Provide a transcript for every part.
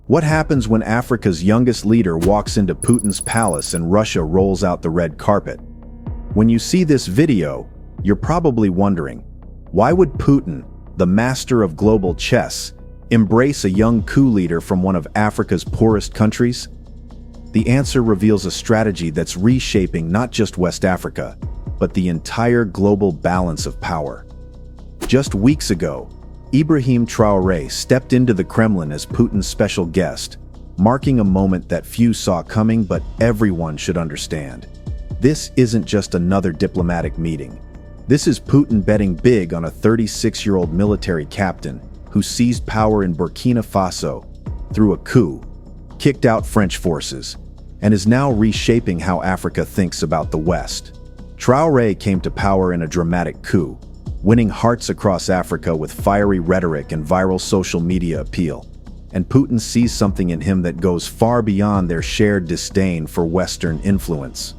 What happens when Africa's youngest leader walks into Putin's palace and Russia rolls out the red carpet? When you see this video, you're probably wondering, why would Putin, the master of global chess, embrace a young coup leader from one of Africa's poorest countries? The answer reveals a strategy that's reshaping not just West Africa, but the entire global balance of power. Just weeks ago, Ibrahim Traoré stepped into the Kremlin as Putin's special guest, marking a moment that few saw coming but everyone should understand. This isn't just another diplomatic meeting. This is Putin betting big on a 36-year-old military captain who seized power in Burkina Faso through a coup, kicked out French forces, and is now reshaping how Africa thinks about the West. Traoré came to power in a dramatic coup, winning hearts across Africa with fiery rhetoric and viral social media appeal. And Putin sees something in him that goes far beyond their shared disdain for Western influence.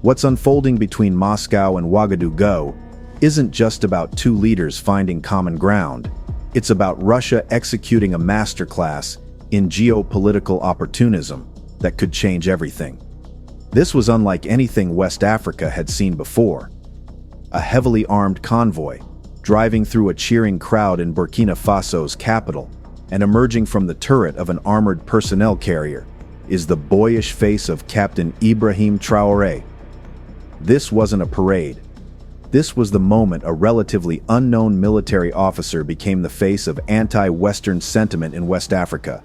What's unfolding between Moscow and Ouagadougou isn't just about two leaders finding common ground. It's about Russia executing a masterclass in geopolitical opportunism that could change everything. This was unlike anything West Africa had seen before. A heavily armed convoy, driving through a cheering crowd in Burkina Faso's capital, and emerging from the turret of an armored personnel carrier, is the boyish face of Captain Ibrahim Traoré. This wasn't a parade. This was the moment a relatively unknown military officer became the face of anti-Western sentiment in West Africa.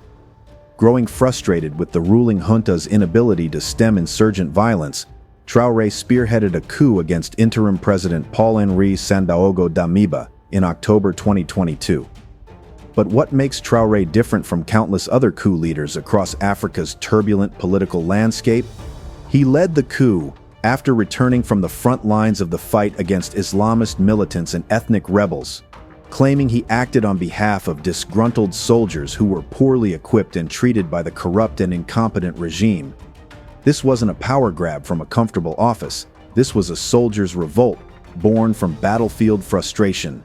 Growing frustrated with the ruling junta's inability to stem insurgent violence, Traoré spearheaded a coup against interim President Paul-Henri Sandaogo Damiba in October 2022. But what makes Traoré different from countless other coup leaders across Africa's turbulent political landscape? He led the coup after returning from the front lines of the fight against Islamist militants and ethnic rebels, claiming he acted on behalf of disgruntled soldiers who were poorly equipped and treated by the corrupt and incompetent regime. This wasn't a power grab from a comfortable office. This was a soldier's revolt, born from battlefield frustration.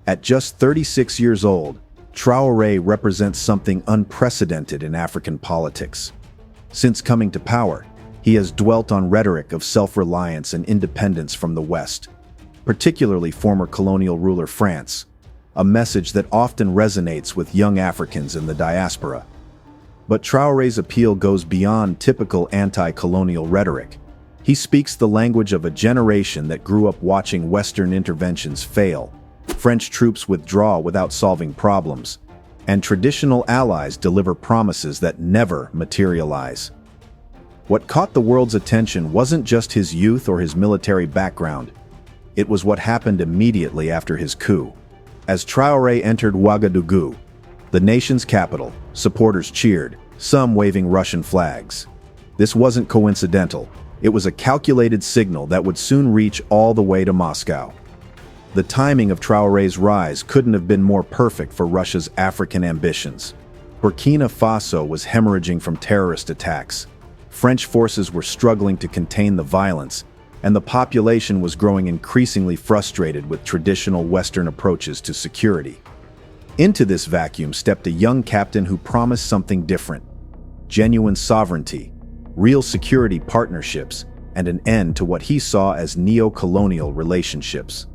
At just 36 years old, Traoré represents something unprecedented in African politics. Since coming to power, he has dwelt on rhetoric of self-reliance and independence from the West, particularly former colonial ruler France, a message that often resonates with young Africans in the diaspora. But Traoré's appeal goes beyond typical anti-colonial rhetoric. He speaks the language of a generation that grew up watching Western interventions fail, French troops withdraw without solving problems, and traditional allies deliver promises that never materialize. What caught the world's attention wasn't just his youth or his military background. It was what happened immediately after his coup. As Traoré entered Ouagadougou, the nation's capital, supporters cheered, some waving Russian flags. This wasn't coincidental. It was a calculated signal that would soon reach all the way to Moscow. The timing of Traoré's rise couldn't have been more perfect for Russia's African ambitions. Burkina Faso was hemorrhaging from terrorist attacks. French forces were struggling to contain the violence, and the population was growing increasingly frustrated with traditional Western approaches to security. Into this vacuum stepped a young captain who promised something different: genuine sovereignty, real security partnerships, and an end to what he saw as neo-colonial relationships.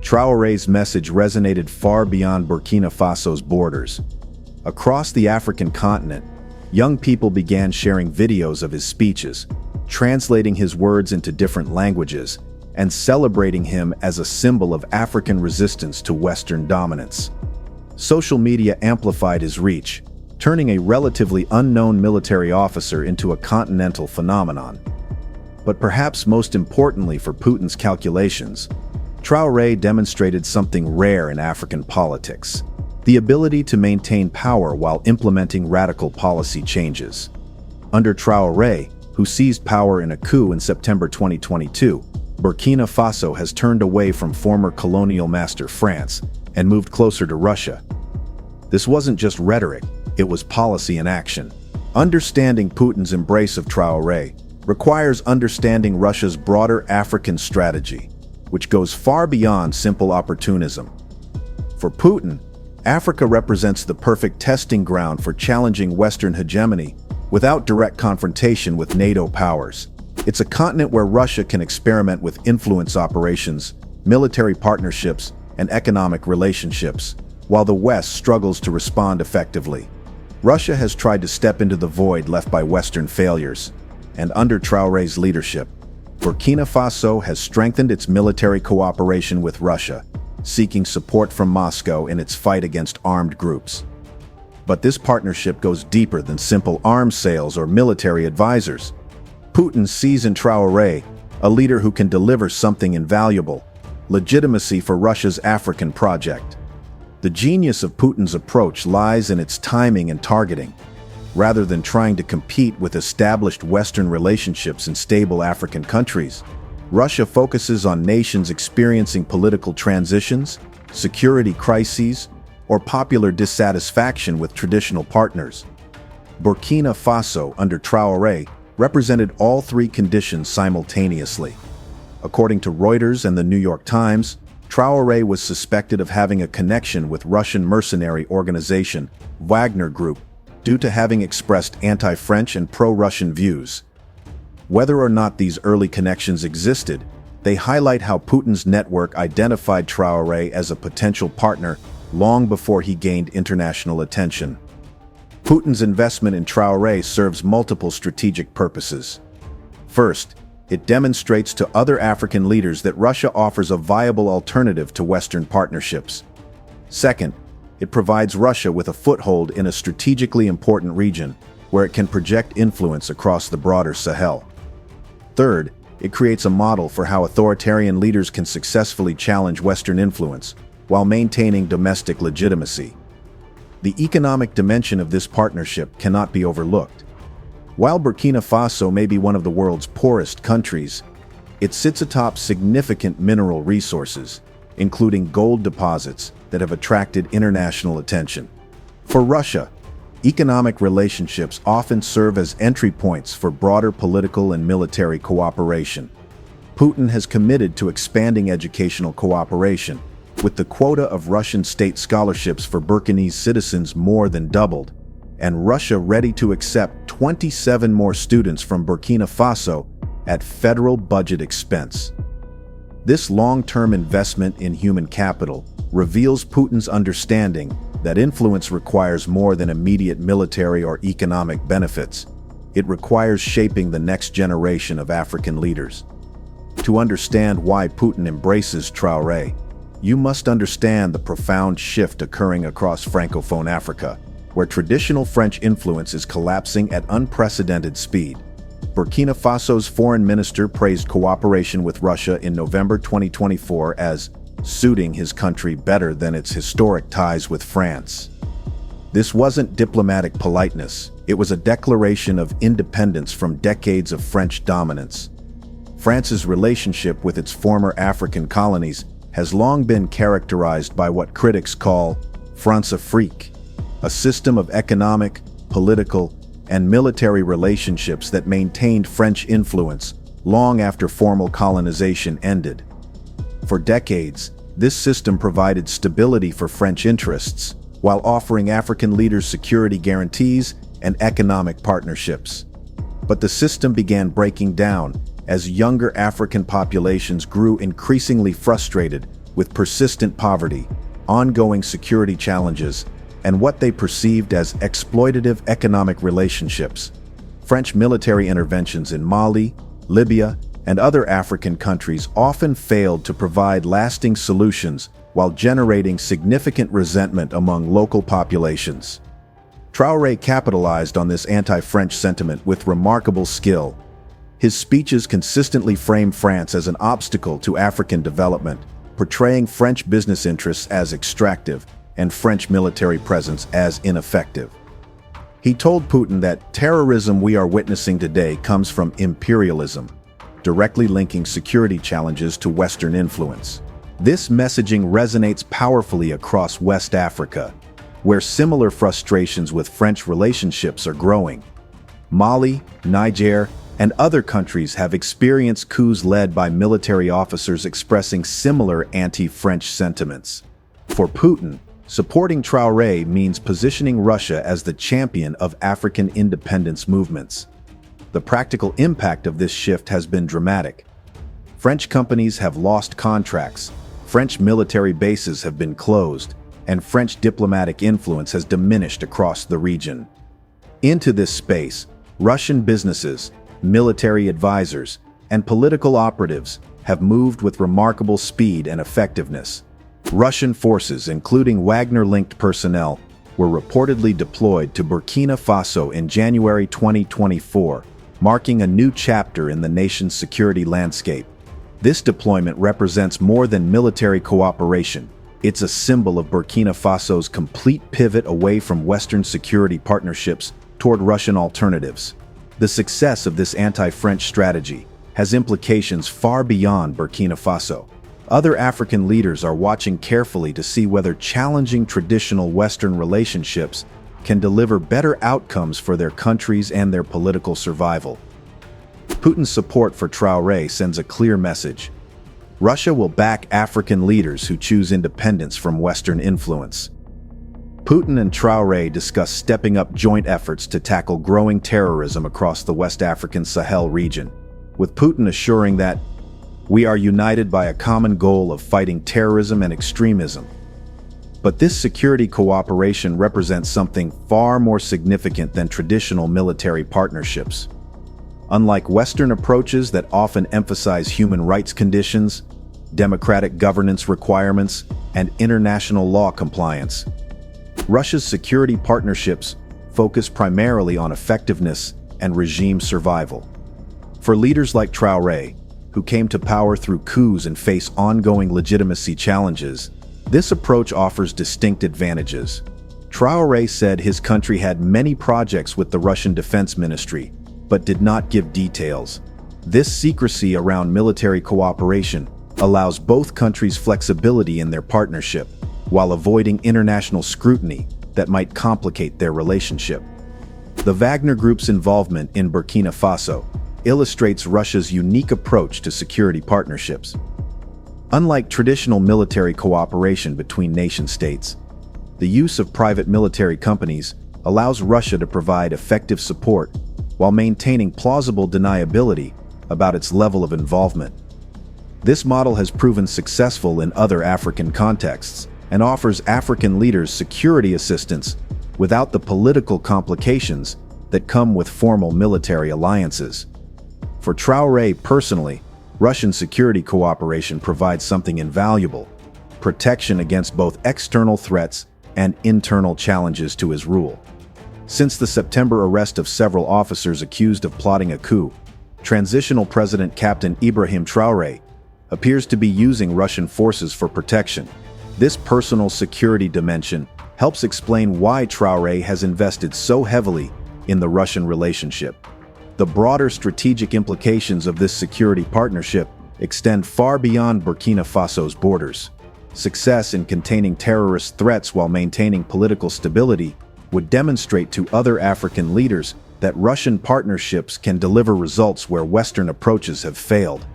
Traoré's message resonated far beyond Burkina Faso's borders. Across the African continent, young people began sharing videos of his speeches, translating his words into different languages, and celebrating him as a symbol of African resistance to Western dominance. Social media amplified his reach, turning a relatively unknown military officer into a continental phenomenon. But perhaps most importantly for Putin's calculations, Traoré demonstrated something rare in African politics: the ability to maintain power while implementing radical policy changes. Under Traoré, who seized power in a coup in September 2022, Burkina Faso has turned away from former colonial master France and moved closer to Russia. This wasn't just rhetoric, it was policy in action. Understanding Putin's embrace of Traoré requires understanding Russia's broader African strategy, which goes far beyond simple opportunism. For Putin, Africa represents the perfect testing ground for challenging Western hegemony without direct confrontation with NATO powers. It's a continent where Russia can experiment with influence operations, military partnerships, and economic relationships, while the West struggles to respond effectively. Russia has tried to step into the void left by Western failures, and under Traoré's leadership, Burkina Faso has strengthened its military cooperation with Russia, seeking support from Moscow in its fight against armed groups. But this partnership goes deeper than simple arms sales or military advisors. Putin sees in Traoré a leader who can deliver something invaluable: legitimacy for Russia's African project. The genius of Putin's approach lies in its timing and targeting. Rather than trying to compete with established Western relationships in stable African countries, Russia focuses on nations experiencing political transitions, security crises, or popular dissatisfaction with traditional partners. Burkina Faso, under Traoré, represented all three conditions simultaneously. According to Reuters and the New York Times, Traoré was suspected of having a connection with Russian mercenary organization Wagner Group due to having expressed anti-French and pro-Russian views. Whether or not these early connections existed, they highlight how Putin's network identified Traoré as a potential partner long before he gained international attention. Putin's investment in Traoré serves multiple strategic purposes. First, it demonstrates to other African leaders that Russia offers a viable alternative to Western partnerships. Second, it provides Russia with a foothold in a strategically important region where it can project influence across the broader Sahel. Third, it creates a model for how authoritarian leaders can successfully challenge Western influence while maintaining domestic legitimacy. The economic dimension of this partnership cannot be overlooked. While Burkina Faso may be one of the world's poorest countries, it sits atop significant mineral resources, including gold deposits that have attracted international attention. For Russia, economic relationships often serve as entry points for broader political and military cooperation. Putin has committed to expanding educational cooperation, with the quota of Russian state scholarships for Burkinese citizens more than doubled, and Russia ready to accept 27 more students from Burkina Faso at federal budget expense. This long-term investment in human capital reveals Putin's understanding that influence requires more than immediate military or economic benefits. It requires shaping the next generation of African leaders. To understand why Putin embraces Traoré, you must understand the profound shift occurring across Francophone Africa, where traditional French influence is collapsing at unprecedented speed. Burkina Faso's foreign minister praised cooperation with Russia in November 2024 as suiting his country better than its historic ties with France. This wasn't diplomatic politeness, it was a declaration of independence from decades of French dominance. France's relationship with its former African colonies has long been characterized by what critics call France-Afrique, a system of economic, political, and military relationships that maintained French influence long after formal colonization ended. For decades, this system provided stability for French interests, while offering African leaders security guarantees and economic partnerships. But the system began breaking down as younger African populations grew increasingly frustrated with persistent poverty, ongoing security challenges, and what they perceived as exploitative economic relationships. French military interventions in Mali, Libya, and other African countries often failed to provide lasting solutions while generating significant resentment among local populations. Traoré capitalized on this anti-French sentiment with remarkable skill. His speeches consistently framed France as an obstacle to African development, portraying French business interests as extractive and French military presence as ineffective. He told Putin that terrorism we are witnessing today comes from imperialism, directly linking security challenges to Western influence. This messaging resonates powerfully across West Africa, where similar frustrations with French relationships are growing. Mali, Niger, and other countries have experienced coups led by military officers expressing similar anti-French sentiments. For Putin, Supporting Traoré means positioning Russia as the champion of African independence movements. The practical impact of this shift has been dramatic. French companies have lost contracts, French military bases have been closed, and French diplomatic influence has diminished across the region. Into this space, Russian businesses, military advisors, and political operatives have moved with remarkable speed and effectiveness. Russian forces, including Wagner-linked personnel, were reportedly deployed to Burkina Faso in January 2024, marking a new chapter in the nation's security landscape. This deployment represents more than military cooperation. It's a symbol of Burkina Faso's complete pivot away from Western security partnerships toward Russian alternatives. The success of this anti-French strategy has implications far beyond Burkina Faso. Other African leaders are watching carefully to see whether challenging traditional Western relationships can deliver better outcomes for their countries and their political survival. Putin's support for Traoré sends a clear message. Russia will back African leaders who choose independence from Western influence. Putin and Traoré discuss stepping up joint efforts to tackle growing terrorism across the West African Sahel region, with Putin assuring that we are united by a common goal of fighting terrorism and extremism. But this security cooperation represents something far more significant than traditional military partnerships. Unlike Western approaches that often emphasize human rights conditions, democratic governance requirements, and international law compliance, Russia's security partnerships focus primarily on effectiveness and regime survival. For leaders like Traoré, who came to power through coups and face ongoing legitimacy challenges, this approach offers distinct advantages. Traoré said his country had many projects with the Russian Defense Ministry, but did not give details. This secrecy around military cooperation allows both countries flexibility in their partnership, while avoiding international scrutiny that might complicate their relationship. The Wagner Group's involvement in Burkina Faso illustrates Russia's unique approach to security partnerships. Unlike traditional military cooperation between nation-states, the use of private military companies allows Russia to provide effective support while maintaining plausible deniability about its level of involvement. This model has proven successful in other African contexts and offers African leaders security assistance without the political complications that come with formal military alliances. For Traoré personally, Russian security cooperation provides something invaluable: protection against both external threats and internal challenges to his rule. Since the September arrest of several officers accused of plotting a coup, transitional President Captain Ibrahim Traoré appears to be using Russian forces for protection. This personal security dimension helps explain why Traoré has invested so heavily in the Russian relationship. The broader strategic implications of this security partnership extend far beyond Burkina Faso's borders. Success in containing terrorist threats while maintaining political stability would demonstrate to other African leaders that Russian partnerships can deliver results where Western approaches have failed.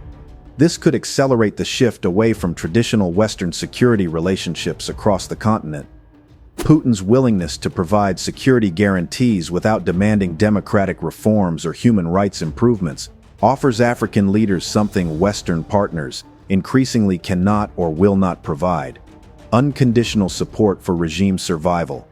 This could accelerate the shift away from traditional Western security relationships across the continent. Putin's willingness to provide security guarantees without demanding democratic reforms or human rights improvements offers African leaders something Western partners increasingly cannot or will not provide: unconditional support for regime survival.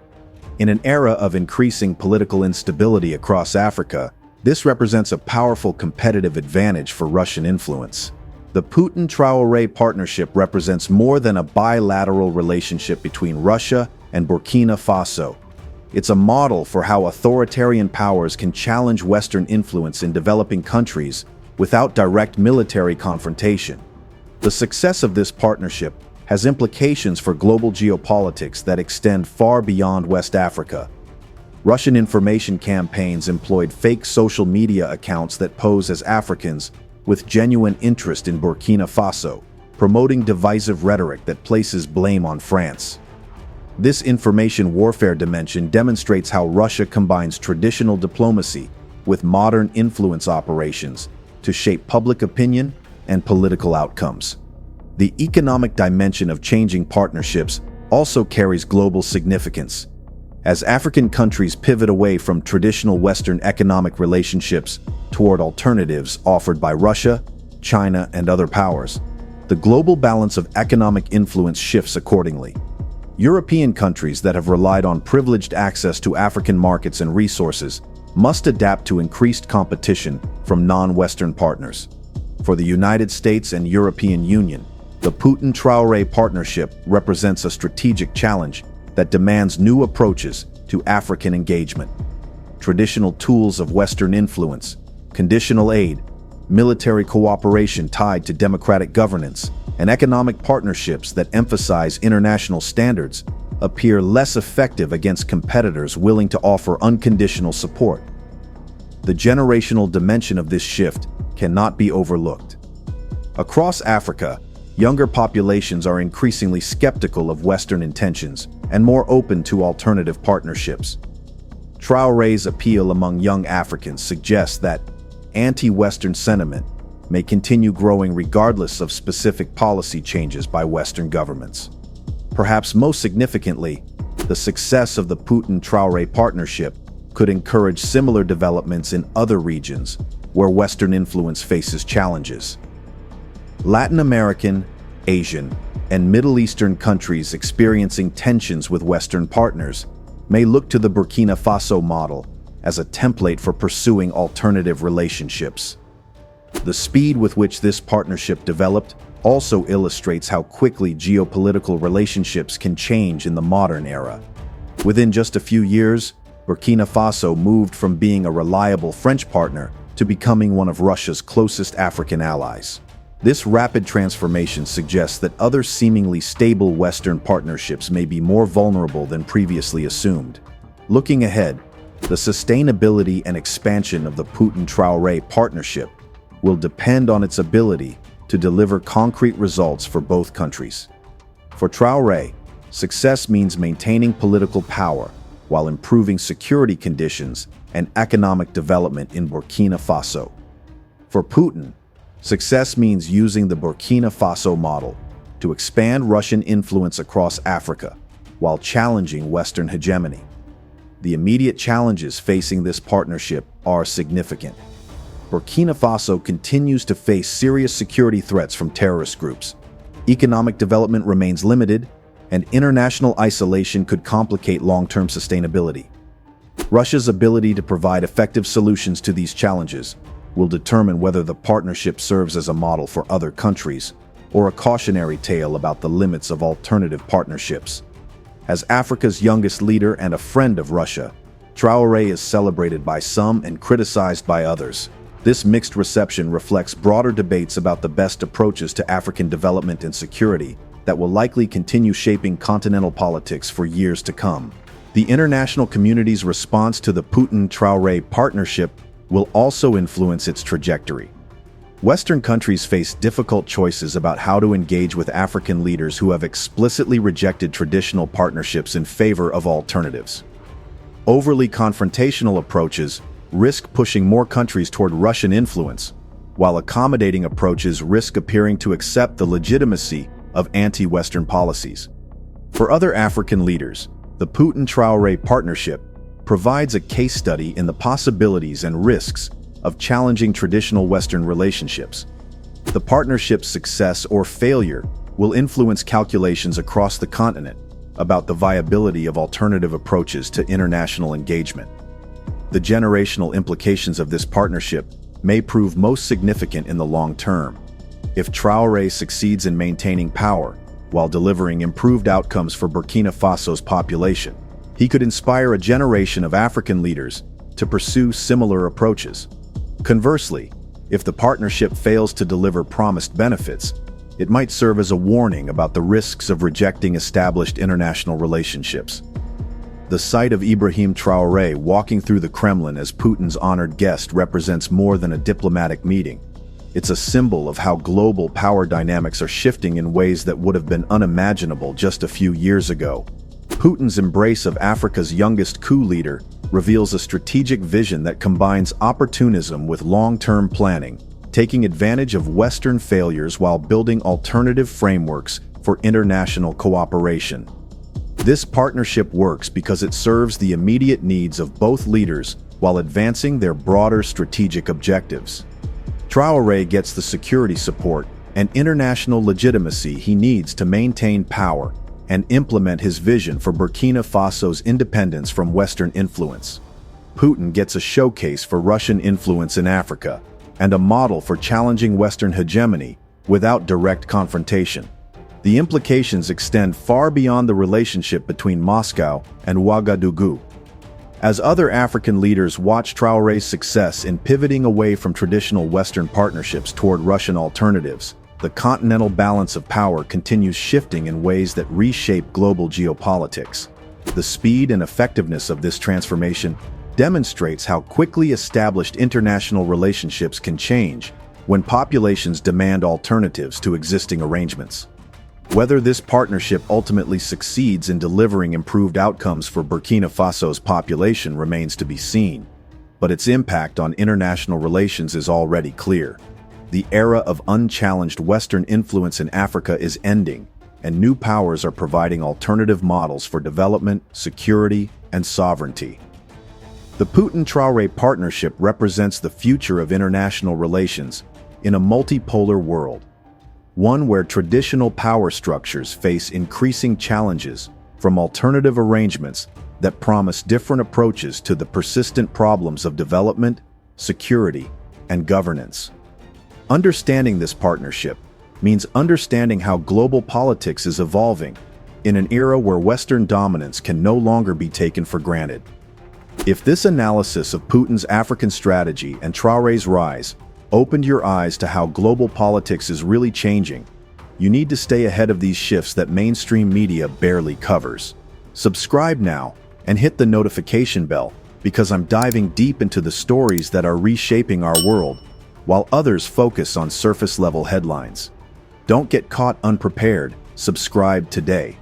In an era of increasing political instability across Africa, this represents a powerful competitive advantage for Russian influence. The Putin-Traoré partnership represents more than a bilateral relationship between Russia and Burkina Faso. It's a model for how authoritarian powers can challenge Western influence in developing countries without direct military confrontation. The success of this partnership has implications for global geopolitics that extend far beyond West Africa. Russian information campaigns employed fake social media accounts that pose as Africans with genuine interest in Burkina Faso, promoting divisive rhetoric that places blame on France. This information warfare dimension demonstrates how Russia combines traditional diplomacy with modern influence operations to shape public opinion and political outcomes. The economic dimension of changing partnerships also carries global significance. As African countries pivot away from traditional Western economic relationships toward alternatives offered by Russia, China, and other powers, the global balance of economic influence shifts accordingly. European countries that have relied on privileged access to African markets and resources must adapt to increased competition from non-Western partners. For the United States and European Union, the Putin-Traoré partnership represents a strategic challenge that demands new approaches to African engagement. Traditional tools of Western influence, conditional aid, military cooperation tied to democratic governance, and economic partnerships that emphasize international standards appear less effective against competitors willing to offer unconditional support. The generational dimension of this shift cannot be overlooked. Across Africa, younger populations are increasingly skeptical of Western intentions and more open to alternative partnerships. Traoré's appeal among young Africans suggests that anti-Western sentiment may continue growing regardless of specific policy changes by Western governments. Perhaps most significantly, the success of the Putin-Traoré partnership could encourage similar developments in other regions where Western influence faces challenges. Latin American, Asian, and Middle Eastern countries experiencing tensions with Western partners may look to the Burkina Faso model as a template for pursuing alternative relationships. The speed with which this partnership developed also illustrates how quickly geopolitical relationships can change in the modern era. Within just a few years, Burkina Faso moved from being a reliable French partner to becoming one of Russia's closest African allies. This rapid transformation suggests that other seemingly stable Western partnerships may be more vulnerable than previously assumed. Looking ahead, the sustainability and expansion of the Putin-Traoré partnership will depend on its ability to deliver concrete results for both countries. For Traoré, success means maintaining political power while improving security conditions and economic development in Burkina Faso. For Putin, success means using the Burkina Faso model to expand Russian influence across Africa while challenging Western hegemony. The immediate challenges facing this partnership are significant. Burkina Faso continues to face serious security threats from terrorist groups. Economic development remains limited, and international isolation could complicate long-term sustainability. Russia's ability to provide effective solutions to these challenges will determine whether the partnership serves as a model for other countries or a cautionary tale about the limits of alternative partnerships. As Africa's youngest leader and a friend of Russia, Traoré is celebrated by some and criticized by others. This mixed reception reflects broader debates about the best approaches to African development and security that will likely continue shaping continental politics for years to come. The international community's response to the Putin-Traoré partnership will also influence its trajectory. Western countries face difficult choices about how to engage with African leaders who have explicitly rejected traditional partnerships in favor of alternatives. Overly confrontational approaches risk pushing more countries toward Russian influence, while accommodating approaches risk appearing to accept the legitimacy of anti-Western policies. For other African leaders, the Putin-Traoré partnership provides a case study in the possibilities and risks of challenging traditional Western relationships. The partnership's success or failure will influence calculations across the continent about the viability of alternative approaches to international engagement. The generational implications of this partnership may prove most significant in the long term. If Traoré succeeds in maintaining power while delivering improved outcomes for Burkina Faso's population, he could inspire a generation of African leaders to pursue similar approaches. Conversely, if the partnership fails to deliver promised benefits, it might serve as a warning about the risks of rejecting established international relationships. The sight of Ibrahim Traoré walking through the Kremlin as Putin's honored guest represents more than a diplomatic meeting. It's a symbol of how global power dynamics are shifting in ways that would have been unimaginable just a few years ago. Putin's embrace of Africa's youngest coup leader reveals a strategic vision that combines opportunism with long-term planning, taking advantage of Western failures while building alternative frameworks for international cooperation. This partnership works because it serves the immediate needs of both leaders while advancing their broader strategic objectives. Traoré gets the security support and international legitimacy he needs to maintain power and implement his vision for Burkina Faso's independence from Western influence. Putin gets a showcase for Russian influence in Africa and a model for challenging Western hegemony without direct confrontation. The implications extend far beyond the relationship between Moscow and Ouagadougou. As other African leaders watch Traoré's success in pivoting away from traditional Western partnerships toward Russian alternatives, the continental balance of power continues shifting in ways that reshape global geopolitics. The speed and effectiveness of this transformation demonstrates how quickly established international relationships can change when populations demand alternatives to existing arrangements. Whether this partnership ultimately succeeds in delivering improved outcomes for Burkina Faso's population remains to be seen, but its impact on international relations is already clear. The era of unchallenged Western influence in Africa is ending, and new powers are providing alternative models for development, security, and sovereignty. The Putin-Traoré partnership represents the future of international relations in a multipolar world, one where traditional power structures face increasing challenges from alternative arrangements that promise different approaches to the persistent problems of development, security, and governance. Understanding this partnership means understanding how global politics is evolving in an era where Western dominance can no longer be taken for granted. If this analysis of Putin's African strategy and Traoré's rise opened your eyes to how global politics is really changing, you need to stay ahead of these shifts that mainstream media barely covers. Subscribe now and hit the notification bell, because I'm diving deep into the stories that are reshaping our world, while others focus on surface-level headlines. Don't get caught unprepared. Subscribe today.